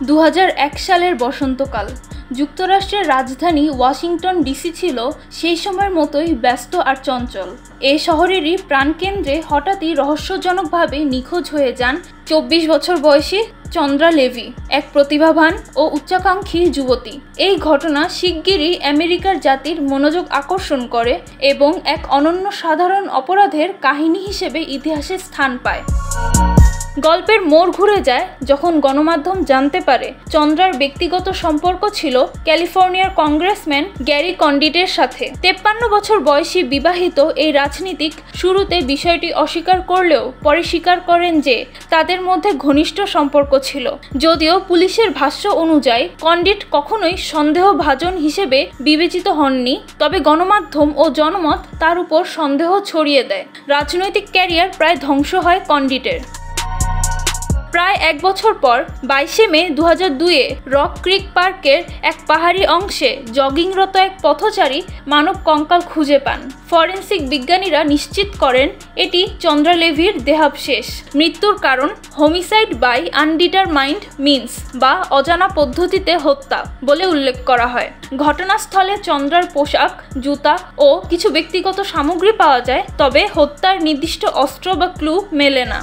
2001 সালের বসন্তকাল। যুক্তরাষ্ট্রের রাজধানী ওয়াশিংটন ডিসি ছিল সেই সময়ের মতোই ব্যস্ত আর চঞ্চল। এই শহরেরই প্রাণকেন্দ্রে হঠাৎই রহস্যজনকভাবে নিখোঁজ হয়ে যান 24 বছর বয়সী চন্দ্রা লেভি, এক প্রতিভাবান ও উচ্চাকাঙ্ক্ষী যুবতী। এই ঘটনা শিগগিরই আমেরিকার জাতির মনোযোগ আকর্ষণ করে এবং এক অনন্য সাধারণ অপরাধের কাহিনী হিসেবে ইতিহাসে স্থান পায়। গল্পের মোড় ঘুরে যায় যখন গণমাধ্যম জানতে পারে চন্দ্রার ব্যক্তিগত সম্পর্ক ছিল ক্যালিফোর্নিয়ার কংগ্রেসম্যান গ্যারি কন্ডিটের সাথে। 53 বছর বয়সী বিবাহিত এই রাজনীতিক শুরুতে বিষয়টি অস্বীকার করলেও পরে স্বীকার করেন যে তাদের মধ্যে ঘনিষ্ঠ সম্পর্ক ছিল। যদিও পুলিশের ভাষ্য অনুযায়ী কন্ডিট কখনোই সন্দেহভাজন হিসেবে বিবেচিত হননি, তবে গণমাধ্যম ও জনমত তার উপর সন্দেহ ছড়িয়ে দেয়। রাজনৈতিক ক্যারিয়ার প্রায় ধ্বংস হয় কন্ডিটের। প্রায় 1 বছর পর 22 মে 2002-এ রক ক্রিক পার্কের এক পাহাড়ি অংশে জগিংরত এক পথচারী মানব কঙ্কাল খুঁজে পান। ফরেনসিক বিজ্ঞানীরা নিশ্চিত করেন এটি চন্দ্রা লেভির দেহাবশেষ। মৃত্যুর কারণ হোমিসাইড বাই আনডিটারমাইন্ড মিনস বা অজানা পদ্ধতিতে হত্যা বলে উল্লেখ করা হয়। ঘটনাস্থলে চন্দ্রার পোশাক, জুতা ও কিছু ব্যক্তিগত সামগ্রী পাওয়া যায়, তবে হত্যার নির্দিষ্ট অস্ত্র বা ক্লু মেলে না।